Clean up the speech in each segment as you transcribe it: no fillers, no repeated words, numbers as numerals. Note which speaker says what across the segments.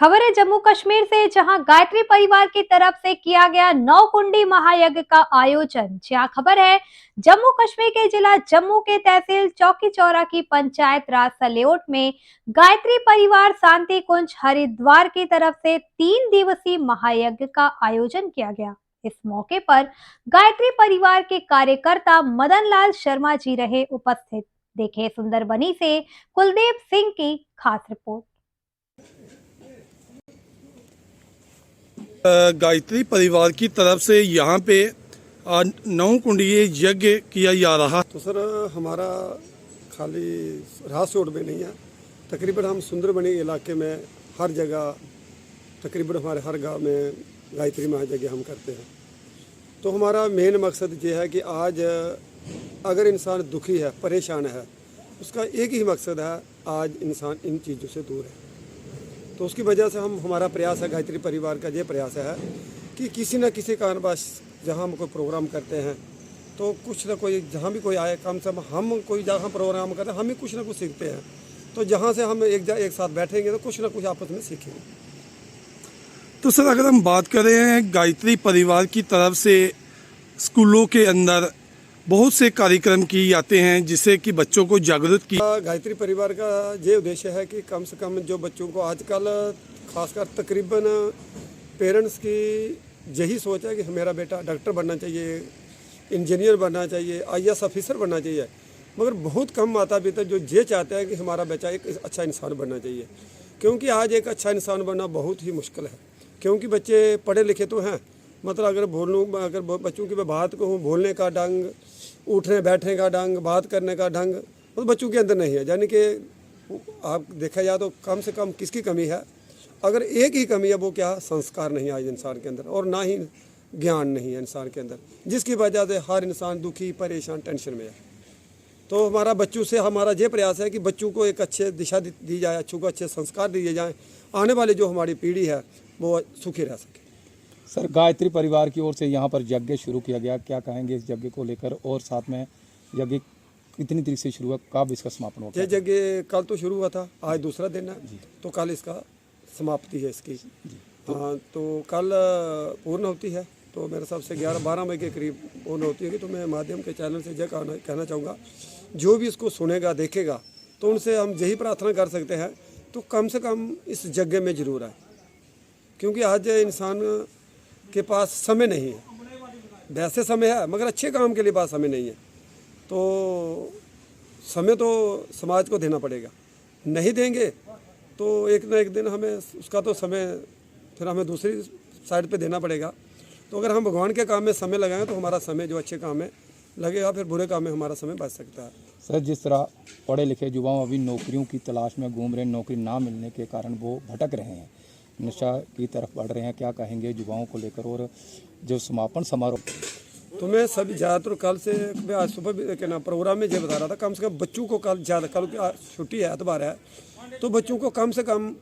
Speaker 1: खबर है जम्मू कश्मीर से, जहां गायत्री परिवार की तरफ से किया गया 9 कुंडी महायज्ञ का आयोजन। जहां खबर है जम्मू कश्मीर के जिला जम्मू के तहसील चौकी चौरा की पंचायत राज सलेओट में गायत्री परिवार शांति कुंज हरिद्वार की तरफ से 3 दिवसीय महायज्ञ का आयोजन किया गया। इस मौके पर गायत्री परिवार के कार्यकर्ता मदन लाल शर्मा जी रहे उपस्थित। देखे सुंदरबनी से कुलदीप सिंह की खास रिपोर्ट।
Speaker 2: गायत्री परिवार की तरफ से यहाँ पे 9 कुंडीय यज्ञ किया जा रहा।
Speaker 3: तो सर हमारा खाली रास रोड में नहीं है, तकरीबन हम सुंदरबनी इलाके में हर जगह तकरीबन हमारे हर गांव में गायत्री महायज्ञ हम करते हैं। तो हमारा मेन मकसद ये है कि आज अगर इंसान दुखी है, परेशान है, उसका एक ही मकसद है, आज इंसान इन चीज़ों से दूर है। तो उसकी वजह से हमारा प्रयास है, गायत्री परिवार का ये प्रयास है कि किसी न किसी कारणवश जहाँ हम कोई प्रोग्राम करते हैं तो कुछ ना कोई, जहाँ भी कोई आए, कम से कम हम कोई जहाँ प्रोग्राम करते हैं हम भी कुछ ना कुछ सीखते हैं। तो जहाँ से हम एक साथ बैठेंगे तो कुछ ना कुछ आपस में सीखेंगे।
Speaker 2: तो सर अगर हम बात करें गायत्री परिवार की तरफ से स्कूलों के अंदर बहुत से कार्यक्रम किए जाते हैं जिससे कि बच्चों को जागरूक किया।
Speaker 3: गायत्री परिवार का ये उद्देश्य है कि कम से कम जो बच्चों को आजकल खासकर तकरीबन पेरेंट्स की यही सोच है कि मेरा बेटा डॉक्टर बनना चाहिए, इंजीनियर बनना चाहिए, IAS ऑफिसर बनना चाहिए, मगर बहुत कम माता पिता जो ये चाहते हैं कि हमारा बच्चा एक अच्छा इंसान बनना चाहिए। क्योंकि आज एक अच्छा इंसान बनना बहुत ही मुश्किल है, क्योंकि बच्चे पढ़े लिखे तो हैं, मतलब अगर बच्चों की मैं बात कहूँ, बोलने का ढंग, उठने बैठने का ढंग, बात करने का ढंग, तो बच्चों के अंदर नहीं है। यानी कि आप देखा जाए तो कम से कम किसकी कमी है? अगर एक ही कमी है, वो क्या? संस्कार नहीं है आज इंसान के अंदर, और ना ही ज्ञान नहीं है इंसान के अंदर, जिसकी वजह से हर इंसान दुखी, परेशान, टेंशन में है। तो हमारा बच्चों से हमारा ये प्रयास है कि बच्चों को एक अच्छे दिशा दी जाए, बच्चों को अच्छे संस्कार दिए जाएँ, आने वाली जो हमारी पीढ़ी है वो सुखी रह सके।
Speaker 4: सर गायत्री परिवार की ओर से यहाँ पर यज्ञ शुरू किया गया, क्या कहेंगे इस यज्ञ को लेकर? और साथ में यज्ञ कितनी तारीख से शुरू हुआ, कब इसका समापन होगा?
Speaker 3: ये यज्ञ कल तो शुरू हुआ था, आज दूसरा दिन है, तो कल इसका समाप्ति है इसकी। हाँ, तो कल पूर्ण होती है, तो मेरे हिसाब से 11-12 मई के करीब पूर्ण होती है। तो मैं माध्यम के चैनल से यह कहना चाहूँगा, जो भी इसको सुनेगा देखेगा तो उनसे हम यही प्रार्थना कर सकते हैं, तो कम से कम इस यज्ञ में जरूर आए, क्योंकि आज इंसान के पास समय नहीं है। वैसे समय है मगर अच्छे काम के लिए पास समय नहीं है। तो समय तो समाज को देना पड़ेगा, नहीं देंगे तो एक ना एक दिन हमें उसका तो समय फिर हमें दूसरी साइड पे देना पड़ेगा। तो अगर हम भगवान के काम में समय लगाएं तो हमारा समय जो अच्छे काम में लगेगा, फिर बुरे काम में हमारा समय बच सकता है।
Speaker 4: सर जिस तरह पढ़े लिखे युवाओं अभी नौकरियों की तलाश में घूम रहे हैं, नौकरी ना मिलने के कारण वो भटक रहे हैं, नशा की तरफ बढ़ रहे हैं, क्या कहेंगे युवाओं को लेकर? और जो समापन समारोह,
Speaker 3: तो मैं सभी ज़्यादातर कल से, मैं आज सुबह भी क्या नाम प्रोग्राम में ये बता रहा था, कम से कम बच्चों को कल छुट्टी है, एतबार है, तो बच्चों को कम से कम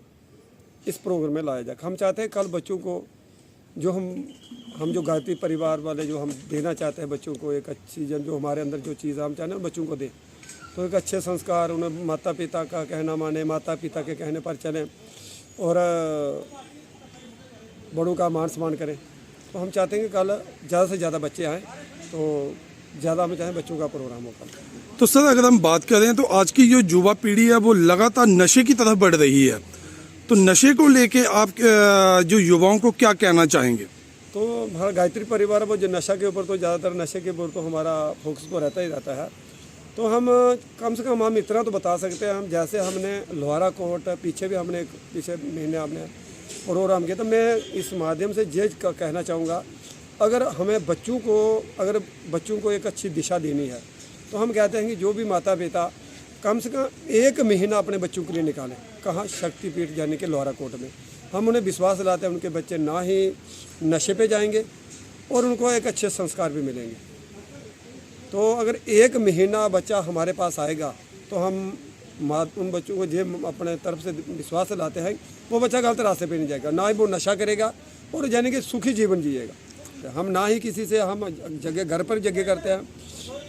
Speaker 3: इस प्रोग्राम में लाया जाए। हम चाहते हैं कल बच्चों को जो हम जो गायत्री परिवार वाले जो हम देना चाहते हैं बच्चों को एक अच्छी जो हमारे अंदर जो चीज़ हम चाहते हैं बच्चों को दें, तो एक अच्छे संस्कार, उन्हें माता पिता का कहना माने, माता पिता के कहने पर चलें और बड़ों का मान सम्मान करें। तो हम चाहते हैं कि कल ज़्यादा से ज़्यादा बच्चे आएँ, तो ज़्यादा हम चाहें बच्चों का प्रोग्राम हो कल।
Speaker 2: तो सर अगर हम बात करें तो आज की जो युवा पीढ़ी है वो लगातार नशे की तरफ बढ़ रही है, तो नशे को लेके आप जो युवाओं को क्या कहना चाहेंगे?
Speaker 3: तो हमारा गायत्री परिवार वो जो नशा के ऊपर, तो ज़्यादातर नशे के ऊपर तो हमारा फोकस तो रहता ही रहता है। तो हम कम से कम हम इतना तो बता सकते हैं, हम जैसे हमने लोहारा कोर्ट पीछे भी हमने पिछले महीने हमने प्रोग्राम किया, तो मैं इस माध्यम से ये कहना चाहूँगा, अगर बच्चों को एक अच्छी दिशा देनी है तो हम कहते हैं कि जो भी माता पिता कम से कम 1 महीना अपने बच्चों के लिए निकालें। कहाँ? शक्तिपीठ यानी कि लोहारा कोर्ट में। हम उन्हें विश्वास दिलाते हैं उनके बच्चे ना ही नशे पे जाएंगे और उनको एक अच्छे संस्कार भी मिलेंगे। तो अगर 1 महीना बच्चा हमारे पास आएगा तो हम उन बच्चों को जो अपने तरफ से विश्वास लाते हैं, वो बच्चा गलत रास्ते पे नहीं जाएगा, ना ही वो नशा करेगा और यानी कि सुखी जीवन जिएगा। हम ना ही किसी से हम जगह घर पर जगह करते हैं,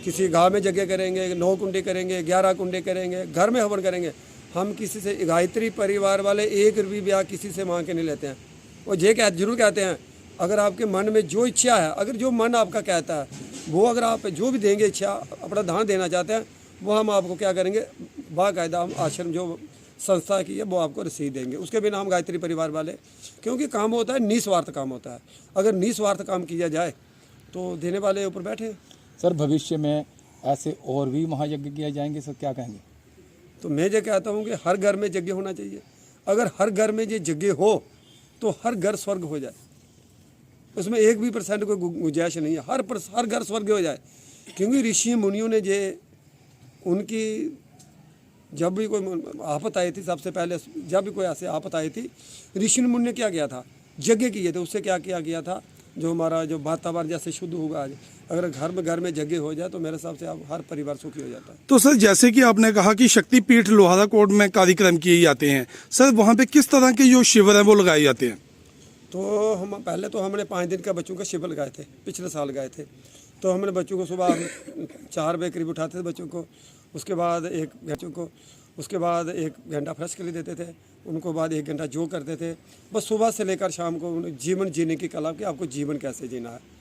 Speaker 3: किसी गांव में जगह करेंगे, 9 कुंडी करेंगे, 11 कुंडी करेंगे, घर में हवन करेंगे, हम किसी से गायत्री परिवार वाले 1 रुपये ब्याह किसी से मांग के नहीं लेते हैं। वो जरूर कहते हैं, अगर आपके मन में जो इच्छा है, अगर जो मन आपका कहता है वो अगर आप जो भी देंगे, इच्छा अपना दान देना चाहते हैं, वो हम आपको क्या करेंगे, बाकायदा हम आश्रम जो संस्था की है वो आपको रसीद देंगे। उसके बिना हम गायत्री परिवार वाले, क्योंकि काम होता है निस्वार्थ काम होता है। अगर निस्वार्थ काम किया जाए तो देने वाले ऊपर बैठे।
Speaker 4: सर भविष्य में ऐसे और भी महायज्ञ किए जाएंगे, सर क्या कहेंगे?
Speaker 3: तो मैं जो कहता हूँ कि हर घर में यज्ञ होना चाहिए। अगर हर घर में ये यज्ञ हो तो हर घर स्वर्ग हो जाए, उसमें 1% कोई गुंजाइश नहीं है। हर घर स्वर्ग हो जाए, क्योंकि ऋषि मुनियों ने ये उनकी जब भी कोई आफत आई थी, सबसे पहले जब भी कोई ऐसे आफत आई थी, ऋषि मुनि ने क्या किया था, यज्ञ किए थे। उससे क्या किया गया था, जो हमारा जो वातावरण जैसे शुद्ध होगा आज, अगर घर में यज्ञ हो जाए तो मेरे हिसाब से आप हर परिवार सुखी हो जाता है।
Speaker 2: तो सर जैसे कि आपने कहा कि शक्तिपीठ लोहारा कोट में कार्यक्रम किए जाते हैं, सर वहाँ पे किस तरह के जो शिविर हैं वो लगाए जाते हैं?
Speaker 3: तो हम पहले तो हमने 5 दिन का बच्चों का शिविर लगाए थे, पिछले साल गए थे। तो हमने बच्चों को सुबह 4 बजे करीब उठाते थे बच्चों को, उसके बाद 1 घंटा फ्रेश के लिए देते थे, उनको बाद 1 घंटा जो करते थे। बस सुबह से लेकर शाम को उन्हें जीवन जीने की कला, कि आपको जीवन कैसे जीना है।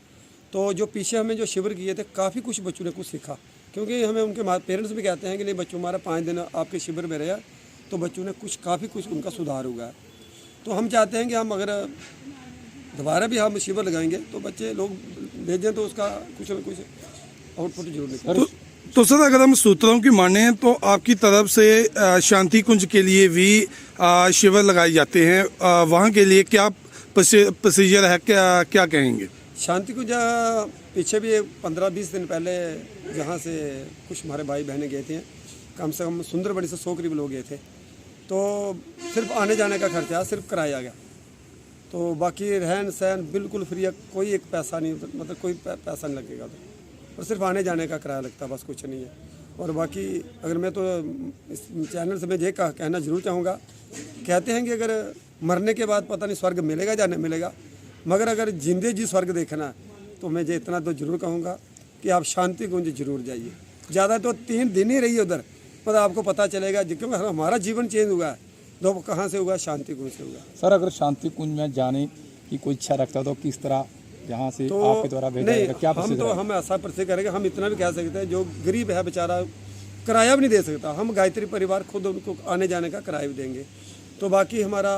Speaker 3: तो जो पीछे हमें जो शिविर किए थे, काफ़ी कुछ बच्चों ने कुछ सीखा, क्योंकि हमें उनके पेरेंट्स भी कहते हैं कि नहीं बच्चों हमारा 5 दिन आपके शिविर में रहा तो बच्चों ने काफ़ी कुछ उनका सुधार हुआ है। तो हम चाहते हैं कि हम अगर दोबारा भी हम शिविर लगाएंगे तो बच्चे लोग भेजें तो उसका कुछ न कुछ आउटपुट जरूर निकले।
Speaker 2: तो सर अगर हम सूत्रों की माने तो आपकी तरफ से शांति कुंज के लिए भी शिविर लगाए जाते हैं, वहाँ के लिए क्या प्रोसीजर है, क्या कहेंगे?
Speaker 3: शांति कुंज पीछे भी 15-20 दिन पहले जहाँ से कुछ हमारे भाई बहनें गए थे, कम से कम सुंदरबनी से 100 करीब लोग गए थे। तो सिर्फ आने जाने का खर्चा सिर्फ कराया गया, तो बाकी रहन सहन बिल्कुल फ्री है, कोई एक पैसा नहीं, मतलब कोई पैसा नहीं लगेगा तो, और सिर्फ आने जाने का किराया लगता है, बस कुछ नहीं है। और बाकी अगर मैं तो इस चैनल से मैं ये कहना जरूर चाहूँगा, कहते हैं कि अगर मरने के बाद पता नहीं स्वर्ग मिलेगा या नहीं मिलेगा, मगर अगर जिंदे जी स्वर्ग देखना है तो मैं ये इतना तो जरूर कहूँगा कि आप शांति कुंज जरूर जाइए। ज़्यादा तो 3 दिन ही रहिए उधर, मतलब आपको पता चलेगा, क्योंकि हमारा जीवन चेंज हुआ है। तो कहाँ से हुआ, शांति कुंज से हुआ।
Speaker 4: सर अगर शांति कुंज में जाने की कोई इच्छा रखता तो किस तरह यहाँ से
Speaker 3: तो
Speaker 4: आपके द्वारा भेजा जाएगा, क्या प्रोसीजर है?
Speaker 3: हम ऐसा प्रोसीजर करेंगे, हम इतना भी कह सकते हैं जो गरीब है बेचारा किराया भी नहीं दे सकता, हम गायत्री परिवार खुद उनको आने जाने का किराया भी देंगे। तो बाकी हमारा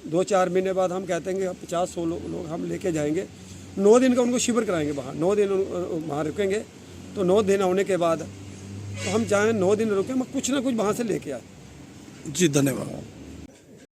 Speaker 3: 2-4 महीने बाद हम कहते हैं 50-100 लोग हम लेके जाएंगे, 9 दिन का उनको शिविर कराएंगे वहाँ, 9 दिन वहाँ रुकेंगे। तो 9 दिन होने के बाद तो हम चाहें 9 दिन रुकें, कुछ ना कुछ वहाँ से लेके आए।
Speaker 2: जी धन्यवाद।